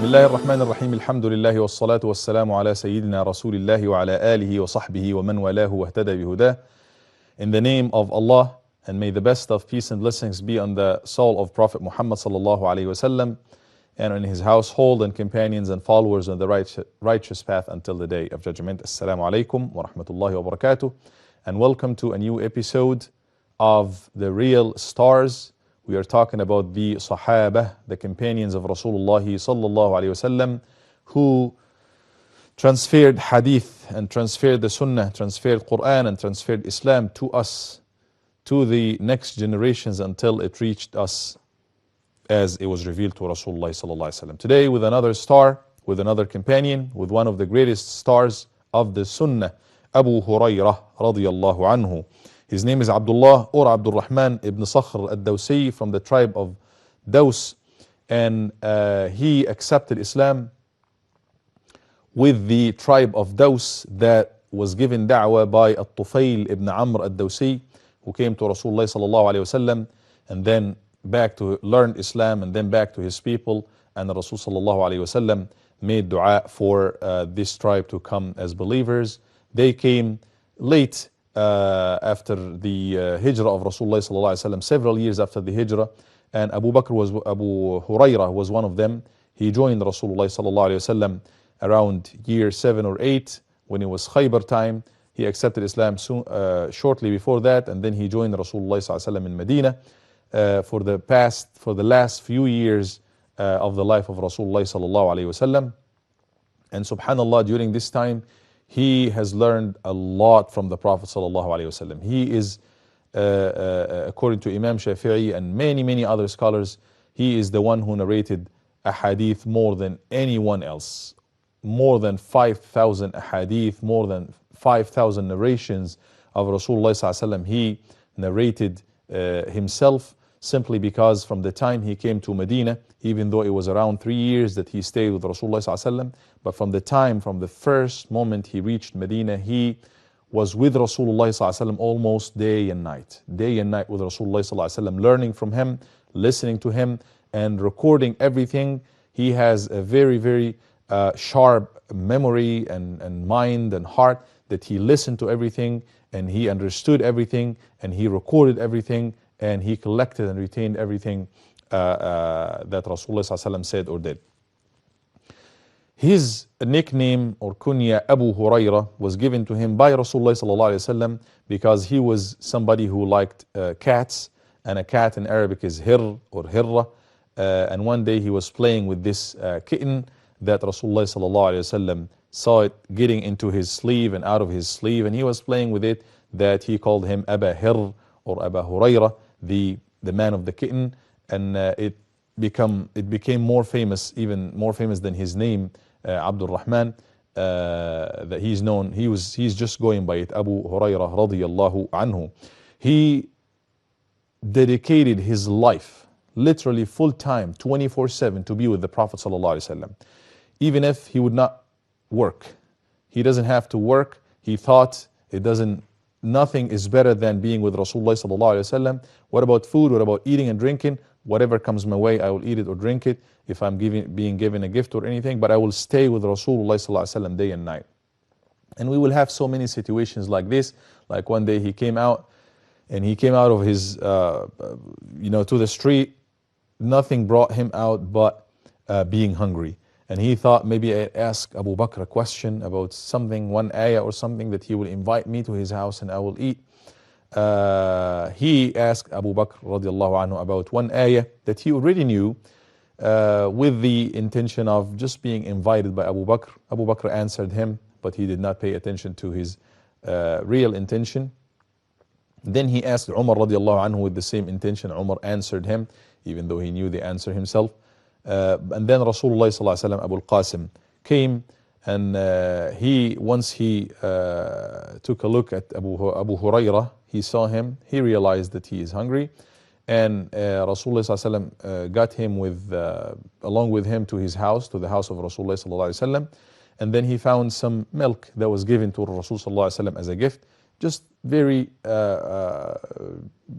الله الرحمن الرحيم الحمد لله والصلاة والسلام على سيدنا رسول الله وعلى آله وصحبه ومن والاه واهتدى بهداه. In the name of Allah, and may the best of peace and blessings be on the soul of Prophet Muhammad sallallahu alaihi wasallam and on his household and companions and followers on the righteous path until the day of judgment. Assalamu alaikum wa rahmatullahi wa barakatuh, and welcome to a new episode of The Real Stars. We are talking about the Sahaba, the companions of Rasulullah sallallahu alaihi wasallam, who transferred Hadith and transferred the Sunnah, transferred Quran and transferred Islam to us, to the next generations until it reached us as it was revealed to Rasulullah sallallahu alaihi wasallam. Today with another star, with another companion, with one of the greatest stars of the Sunnah, Abu Hurairah radiyallahu anhu. His name is Abdullah or Abdul Rahman ibn Sakhr al-Dawsi from the tribe of Daws, and he accepted Islam with the tribe of Daws that was given da'wah by At-Tufail ibn Amr al-Dawsi, who came to Rasulullah sallallahu alaihi wasallam and then back to learn Islam and then back to his people, and the Rasul sallallahu alaihi wasallam made dua for this tribe to come as believers. They came late after the hijrah of Rasulullah sallallahu alaihi wasallam, several years after the hijrah, and Abu Hurairah was one of them. He joined Rasulullah sallallahu alaihi wasallam around year 7 or 8 when it was Khaybar time. He accepted Islam shortly before that, and then he joined Rasulullah sallallahu alaihi wasallam in Medina for the last few years of the life of Rasulullah sallallahu alaihi wasallam. And subhanallah, during this time he has learned a lot from the Prophet sallallahu alaihi wasallam. He is, according to Imam Shafi'i and many other scholars, he is the one who narrated a hadith more than anyone else. More than 5,000 hadith, more than 5,000 narrations of Rasulullah sallallahu alaihi wasallam he narrated himself, simply because from the time he came to Medina, even though it was around 3 years that he stayed with Rasulullah sallallahu alaihi wasallam, but from the first moment he reached Medina, he was with Rasulullah sallallahu alaihi wasallam almost day and night with Rasulullah sallallahu alaihi wasallam, learning from him, listening to him, and recording everything. He has a very sharp memory and mind and heart, that he listened to everything and he understood everything and he recorded everything and he collected and retained everything that Rasulullah sallallahu alaihi wasallam said or did. His nickname or kunya Abu Hurairah was given to him by Rasulullah sallallahu alaihi wasallam because he was somebody who liked cats, and a cat in Arabic is hir or hirra, and one day he was playing with this kitten that Rasulullah sallallahu alaihi wasallam saw it getting into his sleeve and out of his sleeve, and he was playing with it, that he called him Aba Hir or Aba Hurairah, the man of the kitten, and it became more famous, even more famous than his name, Abdul Rahman, that he's just going by it, Abu Hurairah radiyallahu anhu. He dedicated his life, literally full time, 24/7, to be with the Prophet sallallahu alaihi wasallam. Even if he would not work, he doesn't have to work. He thought nothing is better than being with Rasulullah sallallahu alaihi wasallam. What about food? What about eating and drinking? Whatever comes my way, I will eat it or drink it if I'm being given a gift or anything, but I will stay with Rasulullah sallallahu alaihi wasallam day and night. And we will have so many situations like this. Like one day he came out of his to the street. Nothing brought him out but being hungry. And he thought maybe I'd ask Abu Bakr a question about something, one ayah or something, that he will invite me to his house and I will eat. He asked Abu Bakr radiallahu anhu about one ayah that he already knew, with the intention of just being invited by Abu Bakr. Abu Bakr answered him, but he did not pay attention to his real intention. Then he asked Umar radiallahu anhu with the same intention. Umar answered him, even though he knew the answer himself. And then Rasulullah sallallahu alaihi wasallam, Abu al-Qasim, came, and once he took a look at Abu Hurairah, he saw him, he realized that he is hungry, and Rasulullah sallallahu alaihi wasallam got him along with him to his house, to the house of Rasulullah sallallahu alaihi wasallam, and then he found some milk that was given to Rasul sallallahu alaihi wasallam as a gift, just very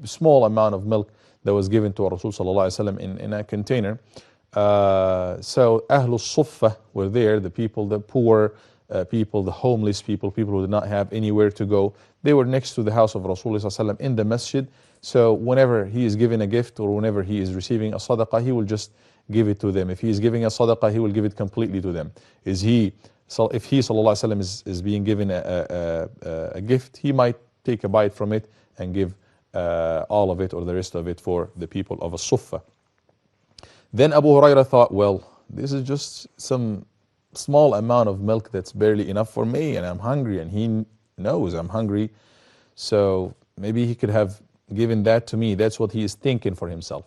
small amount of milk that was given to Rasul sallallahu alaihi wasallam in a container. So Ahlul Suffah were there, the people, the poor people, the homeless people, people who did not have anywhere to go. They were next to the house of Rasulullah ﷺ in the masjid. So whenever he is giving a gift or whenever he is receiving a sadaqah, he will just give it to them. If he is giving a sadaqah, he will give it completely to them. If he ﷺ is being given a gift, he might take a bite from it and give all of it or the rest of it for the people of a suffah. Then Abu Hurairah thought, well, this is just some small amount of milk that's barely enough for me, and I'm hungry, and he knows I'm hungry, so maybe he could have given that to me. That's what he is thinking for himself.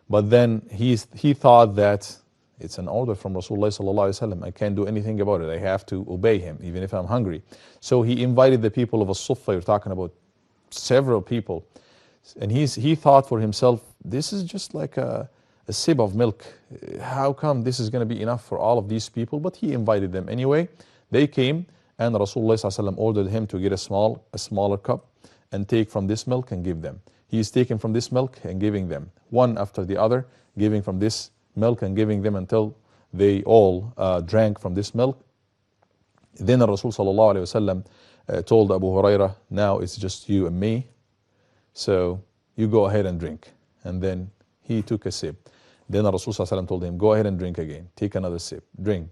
But then he thought that it's an order from Rasulullah sallallahu alaihi wasallam. I can't do anything about it. I have to obey him, even if I'm hungry. So he invited the people of a suffah. You're talking about several people, and he thought for himself, this is just like a sip of milk. How come this is going to be enough for all of these people? But he invited them anyway. They came, and Rasulullah ﷺ ordered him to get a smaller cup and take from this milk and give them. He is taking from this milk and giving them, one after the other, giving from this milk and giving them until they all drank from this milk. Then Rasul ﷺ told Abu Hurairah, now it's just you and me, so you go ahead and drink. And then he took a sip. Then Rasul ﷺ told him, go ahead and drink again. Take another sip. Drink,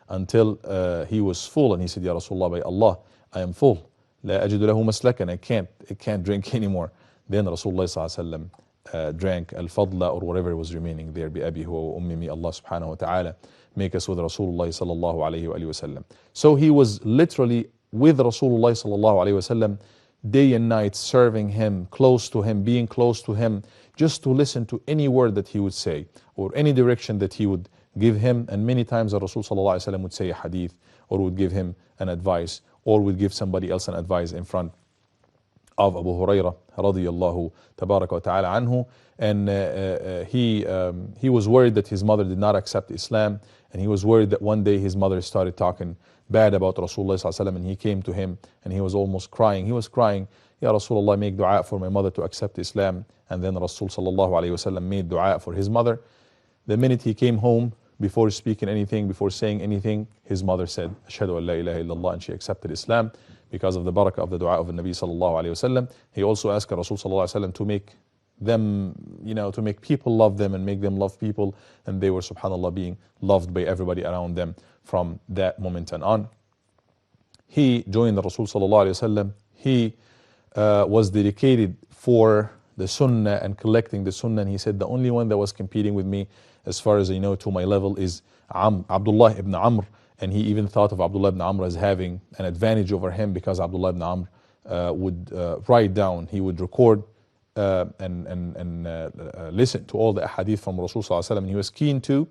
until he was full. And he said, Ya Rasulullah, by Allah, I am full. لا أجد له مسلكا. I can't drink anymore. Then Rasulullah ﷺ drank al-fadla, or whatever was remaining there. بأبي هو وأمي. May Allah subhanahu wa ta'ala make us with Rasulullah sallallahu alayhi wa sallam. So he was literally with Rasulullah sallallahu alayhi wa sallam day and night, serving him, close to him, being close to him, just to listen to any word that he would say or any direction that he would give him. And many times the Rasul ﷺ would say a hadith, or would give him an advice, or would give somebody else an advice in front of Abu Hurairah radiyallahu tabaraka wa ta'ala anhu. And he was worried that his mother did not accept Islam, and he was worried that one day his mother started talking bad about Rasulullah ﷺ, and he came to him and he was almost crying. He was crying, Ya Rasulullah, make dua for my mother to accept Islam. And then Rasul sallallahu alayhi wasallam made dua for his mother. The minute he came home, before speaking anything, before saying anything, his mother said, Ashhadu an la ilaha illallah, and she accepted Islam because of the barakah of the dua of the Nabi sallallahu alayhi wasallam. He also asked Rasul sallallahu alayhi wasallam to make them, to make people love them and make them love people. And they were, subhanAllah, being loved by everybody around them from that moment and on. He joined the Rasul sallallahu alayhi wasallam. He was dedicated for the sunnah and collecting the sunnah. And he said, the only one that was competing with me, as far as I know, to my level, is Abdullah ibn Amr. And he even thought of Abdullah ibn Amr as having an advantage over him, because Abdullah ibn Amr would write down, he would record and listen to all the hadith from Rasul sallallahu alaihi wasallam. And he was keen to,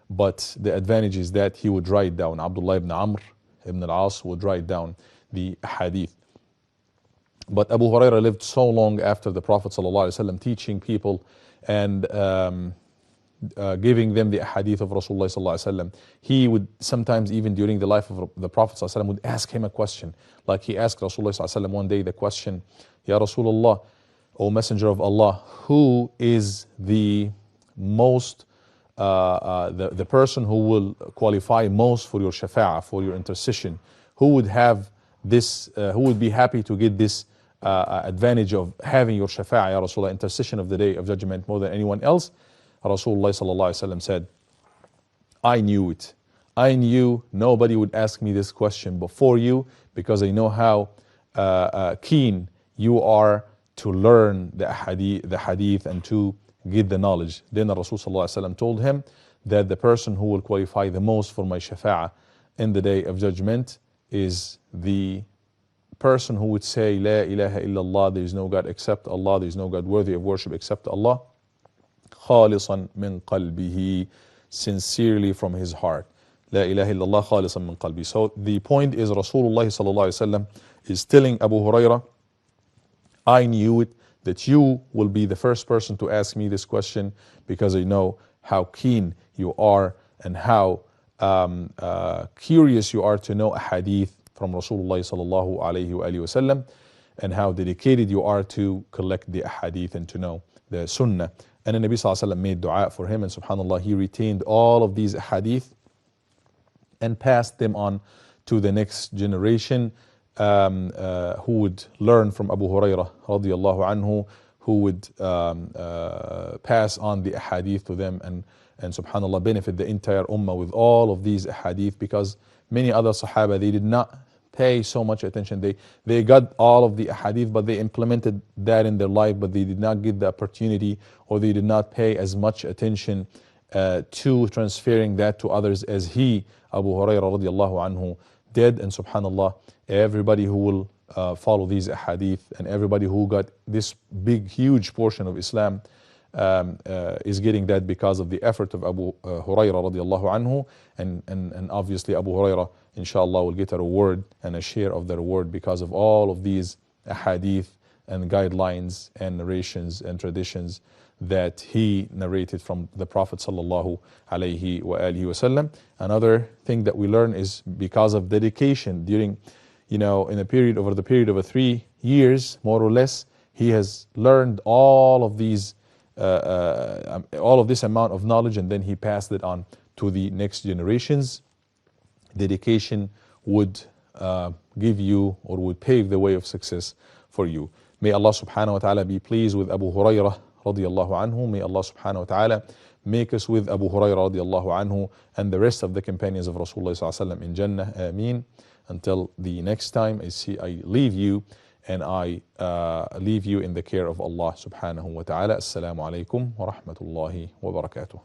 but the advantage is that he would write down. Abdullah ibn Amr ibn al-As would write down the hadith. But Abu Hurairah lived so long after the Prophet ﷺ, teaching people and giving them the hadith of Rasulullah ﷺ. He would sometimes, even during the life of the Prophet ﷺ, would ask him a question. Like he asked Rasulullah ﷺ one day the question, Ya Rasulullah, O Messenger of Allah, who is the most, the person who will qualify most for your shafa'ah, for your intercession? Who would have this, who would be happy to get this advantage of having your shafa'ah, Ya Rasulullah, intercession of the Day of Judgment more than anyone else? Rasulullah sallallahu alaihi wasallam said, I knew it. I knew nobody would ask me this question before you, because I know how keen you are to learn the hadith and to get the knowledge. Then Rasul sallallahu alaihi wasallam told him that the person who will qualify the most for my shafa'ah in the Day of Judgment is the person who would say, La ilaha illallah, there is no God except Allah, there is no God worthy of worship except Allah, khalisan min qalbihi, sincerely from his heart. La ilaha illallah khalisan min qalbi. So the point is, Rasulullah sallallahu alaihi wasallam is telling Abu Hurairah, I knew it, that you will be the first person to ask me this question, because I know how keen you are and how curious you are to know a hadith from Rasulullah sallallahu alayhi wa sallam, and how dedicated you are to collect the hadith and to know the sunnah And the Nabi sallallahu alaihi wasallam made dua for him, and subhanAllah, he retained all of these hadith and passed them on to the next generation, who would learn from Abu Hurairah radiallahu anhu, who would pass on the ahadith to them, and subhanAllah, benefit the entire ummah with all of these ahadith, because many other Sahaba, they did not pay so much attention. They got all of the ahadith, but they implemented that in their life, but they did not get the opportunity, or they did not pay as much attention to transferring that to others as he, Abu Hurairah radiallahu anhu, did. And subhanAllah, everybody who will follow these ahadith, and everybody who got this big, huge portion of Islam is getting that because of the effort of Abu Hurairah radiallahu anhu, and obviously Abu Hurairah, inshallah, will get a reward and a share of the reward because of all of these ahadith and guidelines and narrations and traditions that he narrated from the Prophet sallallahu alaihi wasallam. Another thing that we learn is because of dedication during, over the period of 3 years, more or less, he has learned all of this amount of knowledge, and then he passed it on to the next generations. Dedication would give you, or would pave the way of success for you. May Allah subhanahu wa ta'ala be pleased with Abu Hurairah radiallahu anhu. May Allah subhanahu wa ta'ala make us with Abu Hurairah radiallahu anhu and the rest of the companions of Rasulullah sallallahu alaihi wasallam in Jannah. Ameen. Until the next time, I leave you, and I leave you in the care of Allah subhanahu wa ta'ala. Assalamu alaikum wa rahmatullahi wa barakatuh.